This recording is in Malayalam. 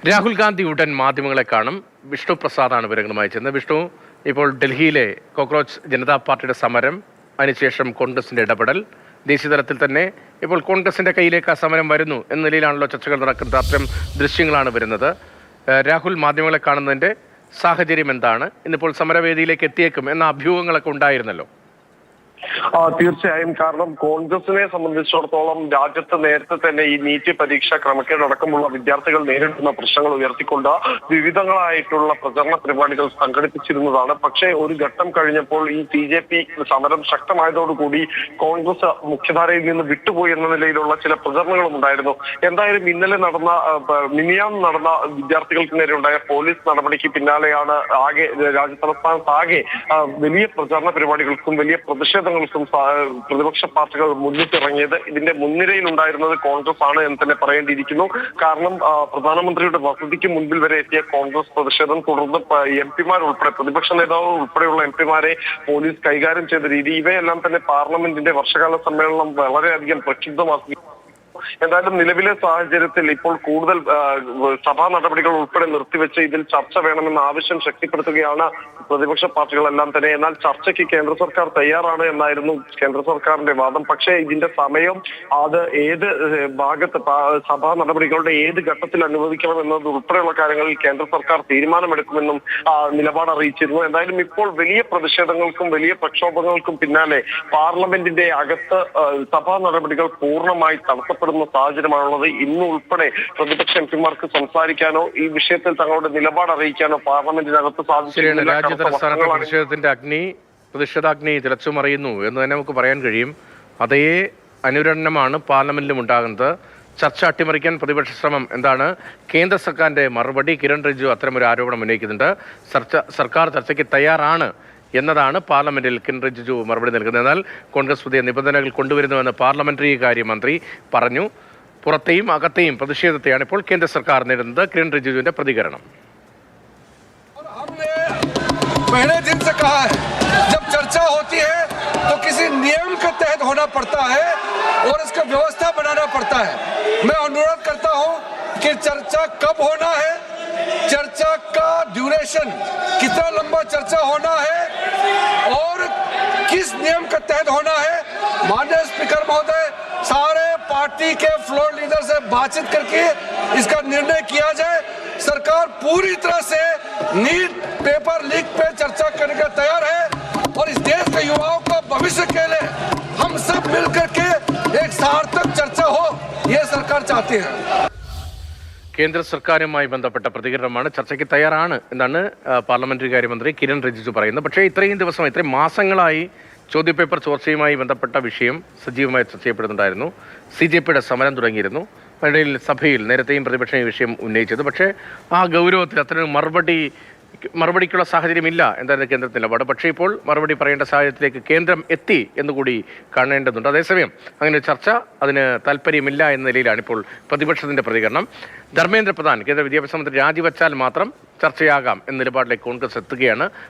രാഹുൽ ഗാന്ധി ഉടൻ മാധ്യമങ്ങളെ കാണും. വിഷ്ണു പ്രസാദാണ് വിവരങ്ങളുമായി ചെന്നത്. വിഷ്ണു, ഇപ്പോൾ ഡൽഹിയിലെ കോക്രോച്ച് ജനതാ പാർട്ടിയുടെ സമരം, അതിനുശേഷം കോൺഗ്രസിന്റെ ഇടപെടൽ, ദേശീയ തലത്തിൽ തന്നെ ഇപ്പോൾ കോൺഗ്രസിന്റെ കയ്യിലേക്ക് ആ സമരം വരുന്നു എന്ന നിലയിലാണല്ലോ ചർച്ചകൾ നടക്കുന്നത്. അത്തരം ദൃശ്യങ്ങളാണ് വരുന്നത്. രാഹുൽ മാധ്യമങ്ങളെ കാണുന്നതിന്റെ സാഹചര്യം എന്താണ്? ഇന്നിപ്പോൾ സമരവേദിയിലേക്ക് എത്തിയേക്കും എന്ന അഭ്യൂഹങ്ങളൊക്കെ ഉണ്ടായിരുന്നല്ലോ. തീർച്ചയായും. കാരണം കോൺഗ്രസിനെ സംബന്ധിച്ചിടത്തോളം രാജ്യത്ത് നേരത്തെ തന്നെ ഈ നീറ്റ് പരീക്ഷ ക്രമക്കേടടക്കമുള്ള വിദ്യാർത്ഥികൾ നേരിടുന്ന പ്രശ്നങ്ങൾ ഉയർത്തിക്കൊണ്ട് വിവിധങ്ങളായിട്ടുള്ള പ്രചരണ പരിപാടികൾ സംഘടിപ്പിച്ചിരുന്നതാണ്. പക്ഷേ ഒരു ഘട്ടം കഴിഞ്ഞപ്പോൾ ഈ BJP സമരം ശക്തമായതോടുകൂടി കോൺഗ്രസ് മുഖ്യധാരയിൽ നിന്ന് വിട്ടുപോയി എന്ന നിലയിലുള്ള ചില പ്രചരണങ്ങളും ഉണ്ടായിരുന്നു. എന്തായാലും ഇന്നലെ മിനിയാന്ന് നടന്ന വിദ്യാർത്ഥികൾക്ക് നേരെ ഉണ്ടായ പോലീസ് നടപടിക്ക് പിന്നാലെയാണ് രാജ്യതലസ്ഥാനത്താകെ വലിയ പ്രചരണ പരിപാടികൾക്കും വലിയ പ്രതിഷേധങ്ങൾക്കും പ്രതിപക്ഷ പാർട്ടികൾ മുന്നിട്ടിറങ്ങിയത്. ഇതിന്റെ മുൻനിരയിൽ ഉണ്ടായിരുന്നത് കോൺഗ്രസ് ആണ് എന്ന് തന്നെ പറയേണ്ടിയിരിക്കുന്നു. കാരണം പ്രധാനമന്ത്രിയുടെ വസതിക്ക് മുൻപിൽ വരെ എത്തിയ കോൺഗ്രസ് പ്രതിഷേധം തുടർന്ന് MP-മാർ ഉൾപ്പെടെ പ്രതിപക്ഷ നേതാവ് ഉൾപ്പെടെയുള്ള MP-മാരെ പോലീസ് കൈകാര്യം ചെയ്ത രീതി, ഇവയെല്ലാം തന്നെ പാർലമെന്റിന്റെ വർഷകാല സമ്മേളനം വളരെയധികം പ്രക്ഷുബ്ധമാക്കി. എന്തായാലും നിലവിലെ സാഹചര്യത്തിൽ ഇപ്പോൾ കൂടുതൽ സഭാ നടപടികൾ ഉൾപ്പെടെ നിർത്തിവെച്ച് ഇതിൽ ചർച്ച വേണമെന്ന ആവശ്യം ശക്തിപ്പെടുത്തുകയാണ് പ്രതിപക്ഷ പാർട്ടികളെല്ലാം തന്നെ. എന്നാൽ ചർച്ചയ്ക്ക് കേന്ദ്ര സർക്കാർ തയ്യാറാണ് എന്നായിരുന്നു കേന്ദ്ര സർക്കാരിന്റെ വാദം. പക്ഷേ ഇതിന്റെ സമയം, അത് ഏത് ഭാഗത്ത് സഭാ നടപടികളുടെ ഏത് ഘട്ടത്തിൽ അനുവദിക്കണം എന്നത് ഉൾപ്പെടെയുള്ള കാര്യങ്ങളിൽ കേന്ദ്ര സർക്കാർ തീരുമാനമെടുക്കുമെന്നും നിലപാട് അറിയിച്ചിരുന്നു. എന്തായാലും ഇപ്പോൾ വലിയ പ്രതിഷേധങ്ങൾക്കും വലിയ പ്രക്ഷോഭങ്ങൾക്കും പിന്നാലെ പാർലമെന്റിന്റെ അകത്ത് സഭാ നടപടികൾ പൂർണ്ണമായി തടസ്സപ്പെടുന്ന സാഹചര്യമാണുള്ളത്. ഇന്ന് ഉൾപ്പെടെ പ്രതിപക്ഷ MP-മാർക്ക് സംസാരിക്കാനോ ഈ വിഷയത്തിൽ തങ്ങളുടെ നിലപാട് അറിയിക്കാനോ പാർലമെന്റിനകത്ത് സാധിച്ചില്ല. പ്രതിഷേധാഗ്നി തിളച്ചുമറിയുന്നു എന്ന് തന്നെ നമുക്ക് പറയാൻ കഴിയും. അതേ അനുരണനമാണ് പാർലമെന്റിലും ഉണ്ടാകുന്നത്. ചർച്ച അട്ടിമറിക്കാൻ പ്രതിപക്ഷ ശ്രമം എന്താണ്? കേന്ദ്ര സർക്കാരിന്റെ മറുപടി. കിരൺ റിജിജു അത്തരമൊരു ആരോപണം ഉന്നയിക്കുന്നുണ്ട്. സർക്കാർ ചർച്ചയ്ക്ക് തയ്യാറാണ് എന്നതാണ് പാർലമെന്റിൽ കിരൺ റിജിജു മറുപടി നൽകുന്നത്. എന്നാൽ കോൺഗ്രസ് പുതിയ നിബന്ധനകൾ കൊണ്ടുവരുന്നുവെന്ന് പാർലമെന്ററി കാര്യമന്ത്രി പറഞ്ഞു. പുറത്തെയും അകത്തെയും പ്രതിഷേധത്തെയാണ് ഇപ്പോൾ കേന്ദ്ര സർക്കാർ നേരിടുന്നത്. കിരൺ റിജിജുവിന്റെ പ്രതികരണം. पहले दिन से कहा है, जब चर्चा होती है तो किसी नियम के तहत होना पड़ता है और इसका व्यवस्था बनाना पड़ता है। मैं अनुरोध करता हूं कि चर्चा कब होना है, चर्चा का ड्यूरेशन, कितना लंबा चर्चा होना है और किस नियम के तहत होना है, माननीय स्पीकर महोदय सारे पार्टी के फ्लोर लीडर से बातचीत करके इसका निर्णय किया जाए। सरकार पूरी तरह से नीट पेपर लीक पे चर्चा करने का तैयार है और इस देश के युवाओं का भविष्य के लिए हम सब मिलकर के एक सार्थक चर्चा हो, ये सरकार चाहती है. കേന്ദ്ര സർക്കാരുമായി ബന്ധപ്പെട്ട പ്രതികരണമാണ്. ചർച്ചയ്ക്ക് തയ്യാറാണ് എന്നാണ് പാർലമെന്ററി കാര്യമന്ത്രി കിരൺ റിജിജു പറയുന്നത്. പക്ഷേ ഇത്രയും മാസങ്ങളായി ചോദ്യപേപ്പർ ചോർച്ചയുമായി ബന്ധപ്പെട്ട വിഷയം സജീവമായി ചർച്ച ചെയ്യപ്പെടുന്നുണ്ടായിരുന്നു. CJPയുടെ സമരം തുടങ്ങിയിരുന്നു. അതിനിടയിൽ സഭയിൽ നേരത്തെയും പ്രതിപക്ഷം ഈ വിഷയം ഉന്നയിച്ചത്. പക്ഷേ ആ ഗൗരവത്തിൽ അത്തരം മറുപടിക്കുള്ള സാഹചര്യമില്ല എന്നായിരുന്നു കേന്ദ്രത്തിന്റെ നിലപാട്. പക്ഷേ ഇപ്പോൾ മറുപടി പറയേണ്ട സാഹചര്യത്തിലേക്ക് കേന്ദ്രം എത്തി എന്നുകൂടി കാണേണ്ടതുണ്ട്. അതേസമയം അങ്ങനെ ചർച്ച അതിന് താല്പര്യമില്ല എന്ന നിലയിലാണ് ഇപ്പോൾ പ്രതിപക്ഷത്തിന്റെ പ്രതികരണം. ധർമ്മേന്ദ്ര പ്രധാൻ കേന്ദ്ര വിദ്യാഭ്യാസ മന്ത്രി രാജിവെച്ചാൽ മാത്രം ചർച്ചയാകാം എന്ന നിലപാടിലേക്ക് കോൺഗ്രസ് എത്തുകയാണ്.